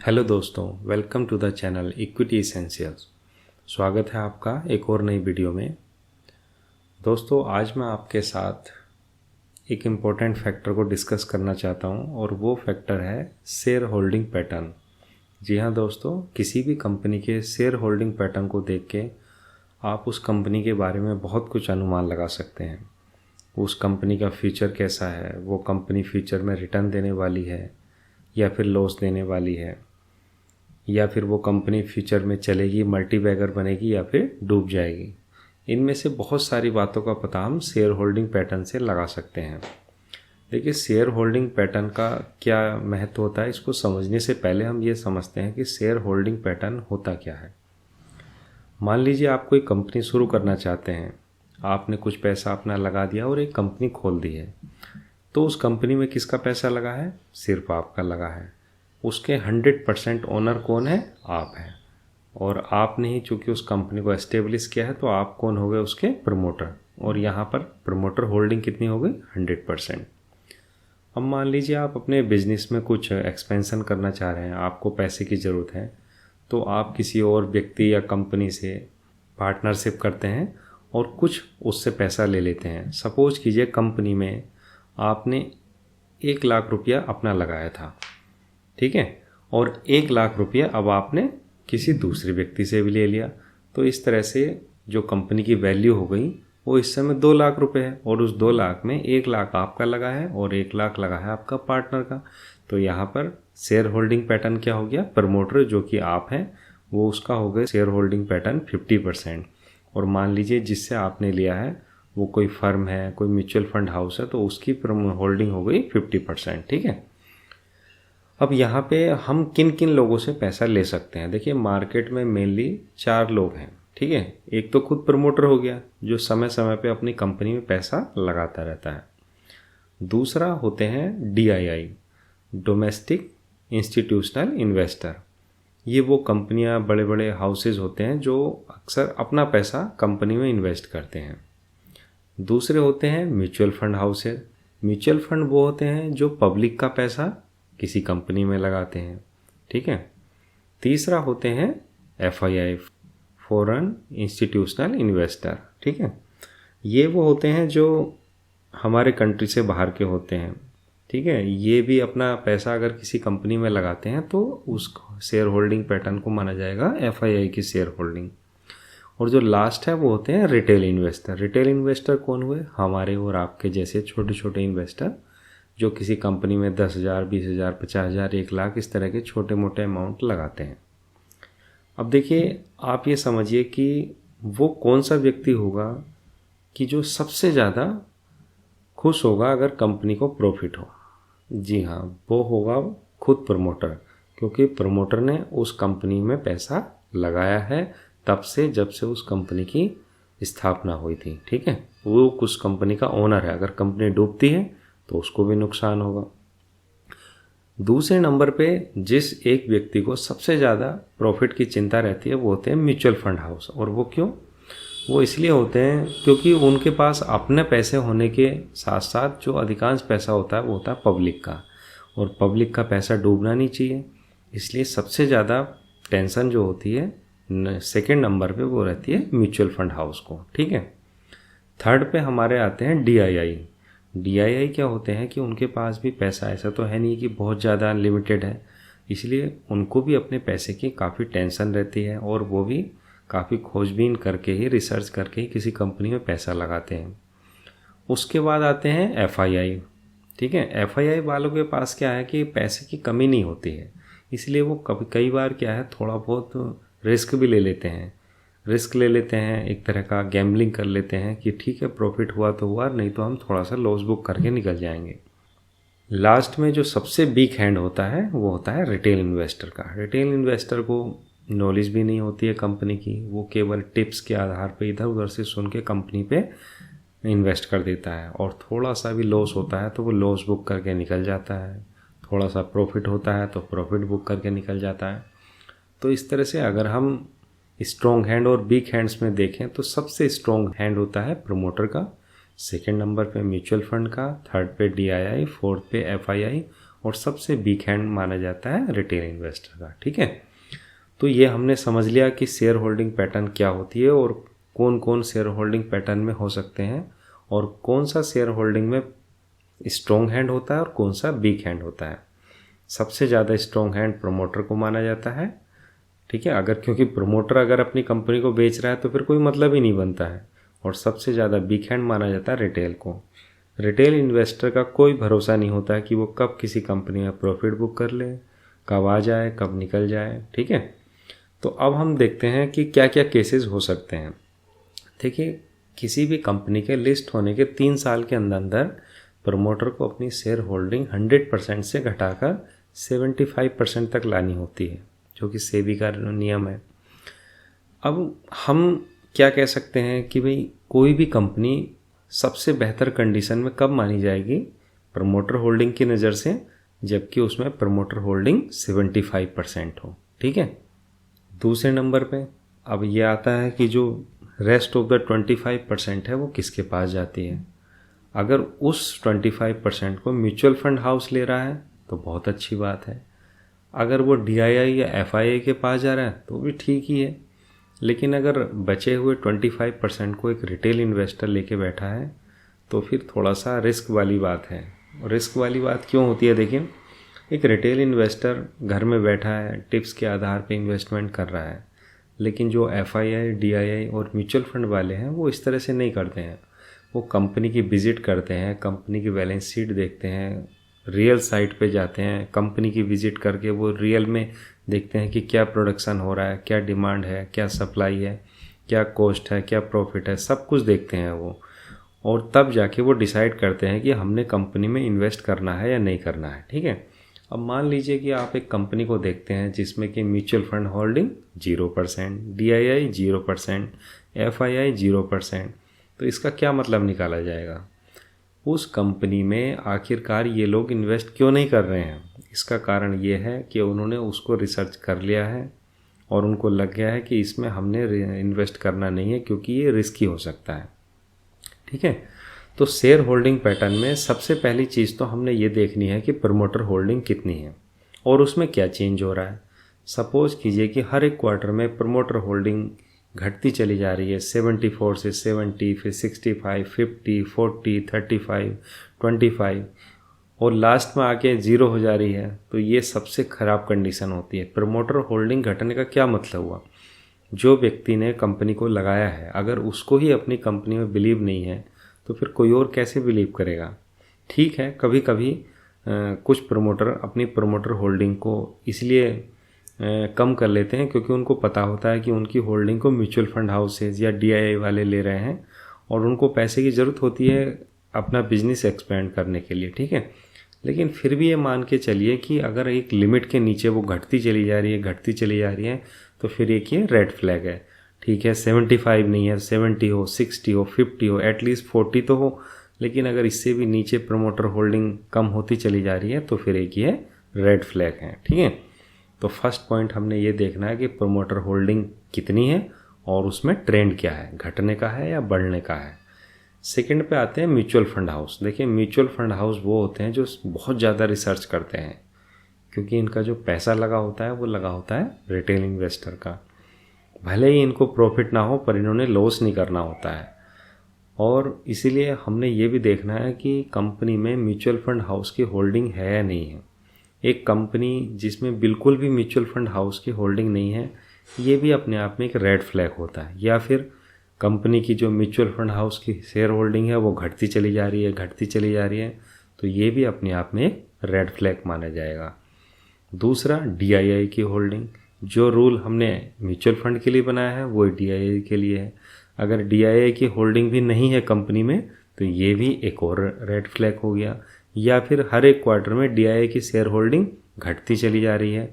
Hello दोस्तों, welcome to the channel equity essentials. स्वागत है आपका एक और नई वीडियो में। दोस्तों, आज मैं आपके साथ एक इम्पोर्टेंट फैक्टर को डिस्कस करना चाहता हूं और वो फैक्टर है शेयर होल्डिंग पैटर्न। जी हाँ दोस्तों, किसी भी कंपनी के शेयर होल्डिंग पैटर्न को देख के आप उस कंपनी के बारे में बहुत कुछ अनुमान लगा सकते हैं। उस कंपनी का फ्यूचर कैसा है, वो कंपनी फ्यूचर में रिटर्न देने वाली है या फिर लॉस देने वाली है, या फिर वो कंपनी फ्यूचर में चलेगी, मल्टी बैगर बनेगी या फिर डूब जाएगी। इनमें से बहुत सारी बातों का पता हम शेयर होल्डिंग पैटर्न से लगा सकते हैं। देखिए, शेयर होल्डिंग पैटर्न का क्या महत्व होता है, इसको समझने से पहले हम ये समझते हैं कि शेयर होल्डिंग पैटर्न होता क्या है। मान लीजिए आप कोई कंपनी शुरू करना चाहते हैं, आपने कुछ पैसा अपना लगा दिया और एक कंपनी खोल दी है। तो उस कंपनी में किसका पैसा लगा है? सिर्फ आपका लगा है। उसके 100% ओनर कौन है? आप हैं। और आपने ही चूंकि उस कंपनी को एस्टेब्लिश किया है, तो आप कौन हो गए? उसके प्रमोटर। और यहाँ पर प्रमोटर होल्डिंग कितनी हो गई? 100%। अब मान लीजिए आप अपने बिजनेस में कुछ एक्सपेंशन करना चाह रहे हैं, आपको पैसे की ज़रूरत है, तो आप किसी और व्यक्ति या कंपनी से पार्टनरशिप करते हैं और कुछ उससे पैसा ले लेते हैं। सपोज कीजिए कंपनी में आपने 1 लाख रुपया अपना लगाया था, ठीक है, और 1 लाख रुपया अब आपने किसी दूसरे व्यक्ति से भी ले लिया। तो इस तरह से जो कंपनी की वैल्यू हो गई वो इस समय 2 लाख रुपए है, और उस 2 लाख में 1 लाख आपका लगा है और 1 लाख लगा है आपका पार्टनर का। तो यहाँ पर शेयर होल्डिंग पैटर्न क्या हो गया? प्रमोटर जो कि आप हैं, वो उसका हो गया शेयर होल्डिंग पैटर्न 50%। और मान लीजिए जिससे आपने लिया है वो कोई फर्म है, कोई म्यूचुअल फंड हाउस है, तो उसकी होल्डिंग हो गई 50%। ठीक है। अब यहाँ पे हम किन किन लोगों से पैसा ले सकते हैं? देखिए, मार्केट में मेनली 4 लोग हैं, ठीक है। एक तो खुद प्रमोटर हो गया, जो समय समय पे अपनी कंपनी में पैसा लगाता रहता है। दूसरा होते हैं DII, डोमेस्टिक इंस्टीट्यूशनल इन्वेस्टर। ये वो कंपनियां, बड़े बड़े हाउसेज होते हैं जो अक्सर अपना पैसा कंपनी में इन्वेस्ट करते हैं। दूसरे होते हैं mutual fund houses. Mutual fund वो होते हैं जो पब्लिक का पैसा किसी कंपनी में लगाते हैं, ठीक है। तीसरा होते हैं FII, फॉरेन इंस्टीट्यूशनल इन्वेस्टर, ठीक है। ये वो होते हैं जो हमारे कंट्री से बाहर के होते हैं, ठीक है। ये भी अपना पैसा अगर किसी कंपनी में लगाते हैं तो उस शेयर होल्डिंग पैटर्न को माना जाएगा FII की शेयर होल्डिंग। और जो लास्ट है वो होते हैं रिटेल इन्वेस्टर। रिटेल इन्वेस्टर कौन हुए? हमारे और आपके जैसे छोटे छोटे इन्वेस्टर जो किसी कंपनी में 10,000, 20,000, 50,000, 1 लाख इस तरह के छोटे मोटे अमाउंट लगाते हैं। अब देखिए, आप ये समझिए कि वो कौन सा व्यक्ति होगा कि जो सबसे ज़्यादा खुश होगा अगर कंपनी को प्रॉफिट हो? जी हाँ, वो होगा खुद प्रमोटर, क्योंकि प्रमोटर ने उस कंपनी में पैसा लगाया है तब से, जब से उस कंपनी की स्थापना हुई थी, ठीक है। वो उस कंपनी का ओनर है। अगर कंपनी डूबती है तो उसको भी नुकसान होगा। दूसरे नंबर पे जिस एक व्यक्ति को सबसे ज़्यादा प्रॉफिट की चिंता रहती है वो होते हैं म्यूचुअल फंड हाउस। और वो क्यों? वो इसलिए होते हैं क्योंकि उनके पास अपने पैसे होने के साथ साथ जो अधिकांश पैसा होता है वो होता है पब्लिक का, और पब्लिक का पैसा डूबना नहीं चाहिए। इसलिए सबसे ज़्यादा टेंशन जो होती है सेकेंड नंबर पे वो रहती है म्यूचुअल फंड हाउस को, ठीक है। थर्ड पे हमारे आते हैं DII। DII क्या होते हैं कि उनके पास भी पैसा ऐसा तो है नहीं कि बहुत ज़्यादा अनलिमिटेड है, इसलिए उनको भी अपने पैसे की काफ़ी टेंशन रहती है, और वो भी काफ़ी खोजबीन करके ही, रिसर्च करके ही किसी कंपनी में पैसा लगाते हैं। उसके बाद आते हैं FII, ठीक है। FII वालों के पास क्या है कि पैसे की कमी नहीं होती है, इसलिए वो कई बार क्या है, थोड़ा बहुत रिस्क भी ले लेते हैं। रिस्क ले लेते हैं, एक तरह का गैम्बलिंग कर लेते हैं कि ठीक है, प्रॉफिट हुआ तो हुआ, नहीं तो हम थोड़ा सा लॉस बुक करके निकल जाएंगे। लास्ट में जो सबसे बिग हैंड होता है वो होता है रिटेल इन्वेस्टर का। रिटेल इन्वेस्टर को नॉलेज भी नहीं होती है कंपनी की, वो केवल टिप्स के आधार पे इधर उधर से सुन के कंपनी पे इन्वेस्ट कर देता है, और थोड़ा सा भी लॉस होता है तो वो लॉस बुक करके निकल जाता है, थोड़ा सा प्रॉफिट होता है तो प्रॉफिट बुक करके निकल जाता है। तो इस तरह से अगर हम स्ट्रॉन्ग हैंड और वीक हैंड्स में देखें तो सबसे स्ट्रॉन्ग हैंड होता है प्रमोटर का, सेकंड नंबर पे म्यूचुअल फंड का, थर्ड पे DII, फोर्थ पे FII, और सबसे वीक हैंड माना जाता है रिटेल इन्वेस्टर का। ठीक है, तो ये हमने समझ लिया कि शेयर होल्डिंग पैटर्न क्या होती है और कौन कौन शेयर होल्डिंग पैटर्न में हो सकते हैं और कौन सा शेयर होल्डिंग में स्ट्रॉन्ग हैंड होता है और कौन सा वीक हैंड होता है। सबसे ज़्यादा स्ट्रॉन्ग हैंड प्रमोटर को माना जाता है। ठीक है, अगर क्योंकि प्रमोटर अगर अपनी कंपनी को बेच रहा है तो फिर कोई मतलब ही नहीं बनता है। और सबसे ज़्यादा वीक हैंड माना जाता है रिटेल को। रिटेल इन्वेस्टर का कोई भरोसा नहीं होता है कि वो कब किसी कंपनी में प्रॉफिट बुक कर ले, कब आ जाए, कब निकल जाए। ठीक है, तो अब हम देखते हैं कि क्या क्या केसेस हो सकते हैं। देखिए, किसी भी कंपनी के लिस्ट होने के 3 साल के अंदर अंदर प्रमोटर को अपनी शेयर होल्डिंग 100% से घटाकर 75% तक लानी होती है, जो कि सेबी का नियम है। अब हम क्या कह सकते हैं कि भाई कोई भी कंपनी सबसे बेहतर कंडीशन में कब मानी जाएगी प्रमोटर होल्डिंग की नज़र से, जबकि उसमें प्रमोटर होल्डिंग 75% हो। ठीक है, दूसरे नंबर पे अब ये आता है कि जो रेस्ट ऑफ द 25% है वो किसके पास जाती है। अगर उस 25% को म्यूचुअल फंड हाउस ले रहा है तो बहुत अच्छी बात है। अगर वो DII या FII के पास जा रहा है तो भी ठीक ही है। लेकिन अगर बचे हुए 25% को एक रिटेल इन्वेस्टर लेके बैठा है तो फिर थोड़ा सा रिस्क वाली बात है। रिस्क वाली बात क्यों होती है? देखिए, एक रिटेल इन्वेस्टर घर में बैठा है, टिप्स के आधार पे इन्वेस्टमेंट कर रहा है, लेकिन जो FII, DII और म्यूचुअल फंड वाले हैं वो इस तरह से नहीं करते हैं। वो कंपनी की विजिट करते हैं, कंपनी की बैलेंस शीट देखते हैं, रियल साइट पे जाते हैं, कंपनी की विजिट करके वो रियल में देखते हैं कि क्या प्रोडक्शन हो रहा है, क्या डिमांड है, क्या सप्लाई है, क्या कॉस्ट है, क्या प्रॉफिट है, सब कुछ देखते हैं वो। और तब जाके वो डिसाइड करते हैं कि हमने कंपनी में इन्वेस्ट करना है या नहीं करना है। ठीक है, अब मान लीजिए कि आप एक कंपनी को देखते हैं जिसमें कि mutual fund holding 0%, DII 0%, FII 0%, तो इसका क्या मतलब निकाला जाएगा? उस कंपनी में आखिरकार ये लोग इन्वेस्ट क्यों नहीं कर रहे हैं? इसका कारण ये है कि उन्होंने उसको रिसर्च कर लिया है और उनको लग गया है कि इसमें हमने इन्वेस्ट करना नहीं है क्योंकि ये रिस्की हो सकता है। ठीक है, तो शेयर होल्डिंग पैटर्न में सबसे पहली चीज़ तो हमने ये देखनी है कि प्रमोटर होल्डिंग कितनी है और उसमें क्या चेंज हो रहा है। सपोज कीजिए कि हर एक क्वार्टर में प्रमोटर होल्डिंग घटती चली जा रही है, 74 से 70, फिर 65, 50, 40, 35, 25 और लास्ट में आके 0 हो जा रही है। तो ये सबसे ख़राब कंडीशन होती है। प्रमोटर होल्डिंग घटने का क्या मतलब हुआ? जो व्यक्ति ने कंपनी को लगाया है, अगर उसको ही अपनी कंपनी में बिलीव नहीं है तो फिर कोई और कैसे बिलीव करेगा? ठीक है, कभी कभी कुछ प्रमोटर अपनी प्रमोटर होल्डिंग को इसलिए कम कर लेते हैं क्योंकि उनको पता होता है कि उनकी होल्डिंग को म्यूचुअल फंड हाउसेज या DII वाले ले रहे हैं और उनको पैसे की ज़रूरत होती है अपना बिजनेस एक्सपेंड करने के लिए। ठीक है, लेकिन फिर भी ये मान के चलिए कि अगर एक लिमिट के नीचे वो घटती चली जा रही है, घटती चली जा रही है, तो फिर एक ये रेड फ्लैग है। ठीक है, 75 नहीं है, 70 हो, 60 हो, 50 हो, एटलीस्ट 40 तो हो, लेकिन अगर इससे भी नीचे प्रमोटर होल्डिंग कम होती चली जा रही है तो फिर एक ये रेड फ्लैग है। ठीक है, तो फर्स्ट पॉइंट हमने ये देखना है कि प्रमोटर होल्डिंग कितनी है और उसमें ट्रेंड क्या है, घटने का है या बढ़ने का है। सेकंड पे आते हैं म्यूचुअल फंड हाउस। देखिए, म्यूचुअल फंड हाउस वो होते हैं जो बहुत ज़्यादा रिसर्च करते हैं क्योंकि इनका जो पैसा लगा होता है वो लगा होता है रिटेल इन्वेस्टर का। भले ही इनको प्रॉफिट ना हो पर इन्होंने लॉस नहीं करना होता है। और इसीलिए हमने ये भी देखना है कि कंपनी में म्यूचुअल फंड हाउस की होल्डिंग है या नहीं है। एक कंपनी जिसमें बिल्कुल भी म्यूचुअल फंड हाउस की होल्डिंग नहीं है, ये भी अपने आप में एक रेड फ्लैग होता है। या फिर कंपनी की जो म्यूचुअल फंड हाउस की शेयर होल्डिंग है वो घटती चली जा रही है, घटती चली जा रही है, तो ये भी अपने आप में एक रेड फ्लैग माना जाएगा। दूसरा, DII की होल्डिंग। जो रूल हमने म्यूचुअल फंड के लिए बनाया है वो DII के लिए है। अगर DII की होल्डिंग भी नहीं है कंपनी में तो ये भी एक और रेड फ्लैग हो गया। या फिर हर एक क्वार्टर में DII की शेयर होल्डिंग घटती चली जा रही है,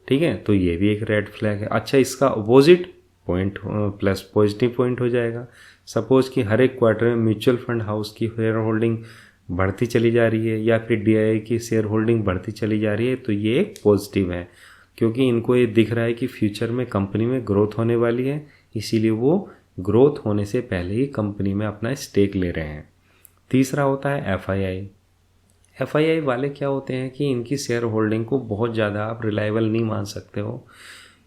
ठीक है, तो ये भी एक रेड फ्लैग है। अच्छा, इसका opposite point plus positive point हो जाएगा। सपोज कि हर एक क्वार्टर में म्यूचुअल फंड हाउस की शेयर होल्डिंग बढ़ती चली जा रही है या फिर DII की शेयर होल्डिंग बढ़ती चली जा रही है, तो ये एक पॉजिटिव है क्योंकि इनको ये दिख रहा है कि फ्यूचर में कंपनी में ग्रोथ होने वाली है, इसीलिए वो ग्रोथ होने से पहले ही कंपनी में अपना स्टेक ले रहे हैं। तीसरा होता है FII। FII वाले क्या होते हैं कि इनकी शेयर होल्डिंग को बहुत ज़्यादा आप रिलायबल नहीं मान सकते हो,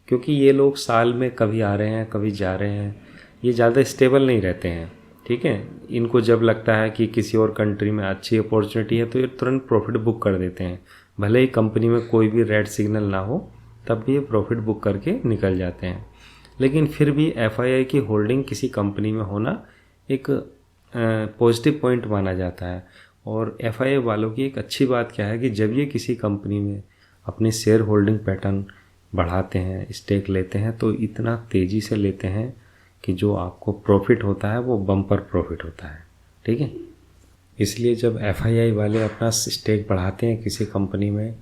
क्योंकि ये लोग साल में कभी आ रहे हैं कभी जा रहे हैं, ये ज़्यादा स्टेबल नहीं रहते हैं। ठीक है, इनको जब लगता है कि किसी और कंट्री में अच्छी अपॉर्चुनिटी है तो ये तुरंत प्रॉफिट बुक कर देते हैं, भले ही कंपनी में कोई भी रेड सिग्नल ना हो तब भी ये प्रॉफिट बुक करके निकल जाते हैं। लेकिन फिर भी FII की होल्डिंग किसी कंपनी में होना एक पॉजिटिव पॉइंट माना जाता है। और FII वालों की एक अच्छी बात क्या है कि जब ये किसी कंपनी में अपनी शेयर होल्डिंग पैटर्न बढ़ाते हैं, स्टेक लेते हैं, तो इतना तेज़ी से लेते हैं कि जो आपको प्रॉफिट होता है वो बम्पर प्रॉफिट होता है। ठीक है, इसलिए जब FII वाले अपना स्टेक बढ़ाते हैं किसी कंपनी में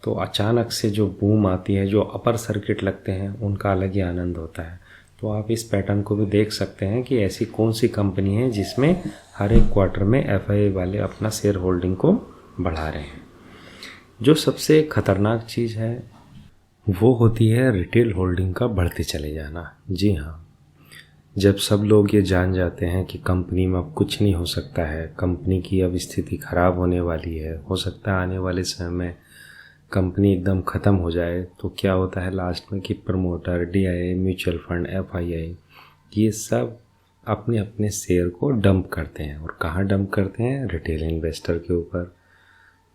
तो अचानक से जो बूम आती है, जो अपर सर्किट लगते हैं, उनका अलग ही आनंद होता है। तो आप इस पैटर्न को भी देख सकते हैं कि ऐसी कौन सी कंपनी है जिसमें हर एक क्वार्टर में FII वाले अपना शेयर होल्डिंग को बढ़ा रहे हैं। जो सबसे खतरनाक चीज़ है वो होती है रिटेल होल्डिंग का बढ़ते चले जाना। जी हाँ, जब सब लोग ये जान जाते हैं कि कंपनी में अब कुछ नहीं हो सकता है, कंपनी की अब स्थिति ख़राब होने वाली है, हो सकता है आने वाले समय में कंपनी एकदम ख़त्म हो जाए, तो क्या होता है लास्ट में कि promoter, DIA, mutual fund, FII ये सब अपने अपने शेयर को डंप करते हैं। और कहाँ डंप करते हैं? रिटेल इन्वेस्टर के ऊपर।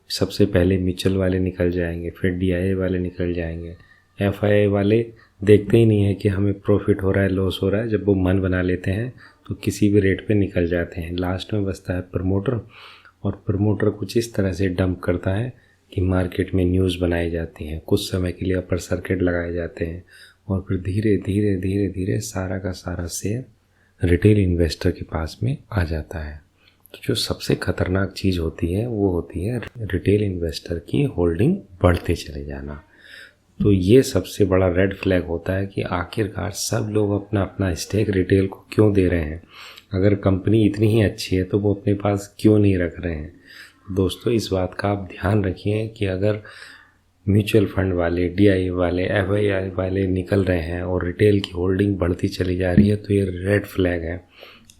सबसे पहले म्यूचुअल वाले निकल जाएंगे, फिर DIA वाले निकल जाएंगे। FII वाले देखते ही नहीं है कि हमें प्रॉफिट हो रहा है लॉस हो रहा है, जब वो मन बना लेते हैं तो किसी भी रेट पे निकल जाते हैं। लास्ट में बचता है प्रमोटर, और प्रमोटर कुछ इस तरह से डंप करता है कि मार्केट में न्यूज़ बनाई जाती हैं, कुछ समय के लिए अपर सर्किट लगाए जाते हैं, और फिर धीरे धीरे धीरे धीरे सारा का सारा शेयर रिटेल इन्वेस्टर के पास में आ जाता है। तो जो सबसे खतरनाक चीज़ होती है वो होती है रिटेल इन्वेस्टर की होल्डिंग बढ़ते चले जाना। तो ये सबसे बड़ा रेड फ्लैग होता है कि आखिरकार सब लोग अपना अपना स्टेक रिटेल को क्यों दे रहे हैं। अगर कंपनी इतनी ही अच्छी है तो वो अपने पास क्यों नहीं रख रहे हैं। दोस्तों, इस बात का आप ध्यान रखिए कि अगर म्यूचुअल फंड वाले, DIA वाले, FII वाले निकल रहे हैं और रिटेल की होल्डिंग बढ़ती चली जा रही है तो ये रेड फ्लैग है।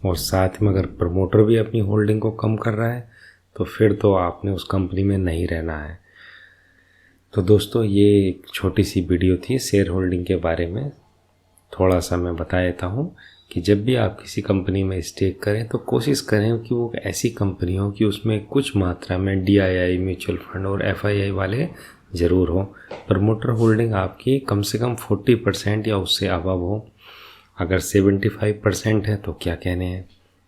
और साथ में अगर प्रमोटर भी अपनी होल्डिंग को कम कर रहा है तो फिर तो आपने उस कंपनी में नहीं रहना है। तो दोस्तों, ये एक छोटी सी वीडियो थी शेयर होल्डिंग के बारे में। थोड़ा सा मैं बता देता हूँ कि जब भी आप किसी कंपनी में स्टेक करें तो कोशिश करें कि वो ऐसी कंपनी हो कि उसमें कुछ मात्रा में DIA, म्यूचुअल फंड और FII वाले ज़रूर हो। प्रमोटर होल्डिंग आपकी कम से कम 40% या उससे अबव हो। अगर 75% है तो क्या कहने हैं।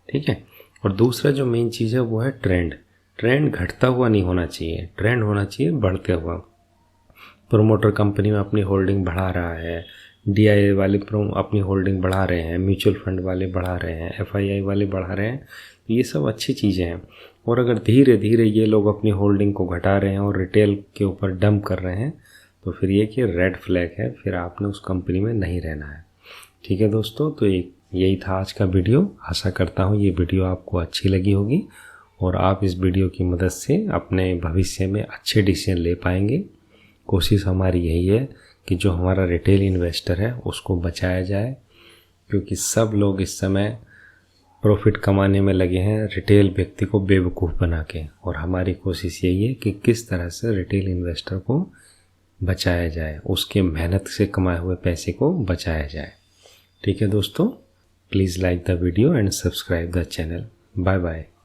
ठीक है, और दूसरा जो मेन चीज़ है वो है ट्रेंड घटता हुआ नहीं होना चाहिए, ट्रेंड होना चाहिए बढ़ते हुआ। प्रमोटर कंपनी में अपनी होल्डिंग बढ़ा रहा है, DIA वाले अपनी होल्डिंग बढ़ा रहे हैं, म्यूचुअल फंड वाले बढ़ा रहे हैं, FII वाले बढ़ा रहे हैं, तो ये सब अच्छी चीज़ें हैं। और अगर धीरे धीरे ये लोग अपनी होल्डिंग को घटा रहे हैं और रिटेल के ऊपर डंप कर रहे हैं तो फिर ये कि रेड फ्लैग है, फिर आपने उस कंपनी में नहीं रहना है। ठीक है दोस्तों, तो यही था आज का वीडियो। आशा करता हूँ ये वीडियो आपको अच्छी लगी होगी और आप इस वीडियो की मदद से अपने भविष्य में अच्छे डिसीजन ले पाएंगे। कोशिश हमारी यही है कि जो हमारा रिटेल इन्वेस्टर है उसको बचाया जाए, क्योंकि सब लोग इस समय प्रॉफिट कमाने में लगे हैं रिटेल व्यक्ति को बेवकूफ़ बना के। और हमारी कोशिश यही है कि किस तरह से रिटेल इन्वेस्टर को बचाया जाए, उसके मेहनत से कमाए हुए पैसे को बचाया जाए। ठीक है दोस्तों, please like the video and subscribe the channel. Bye bye.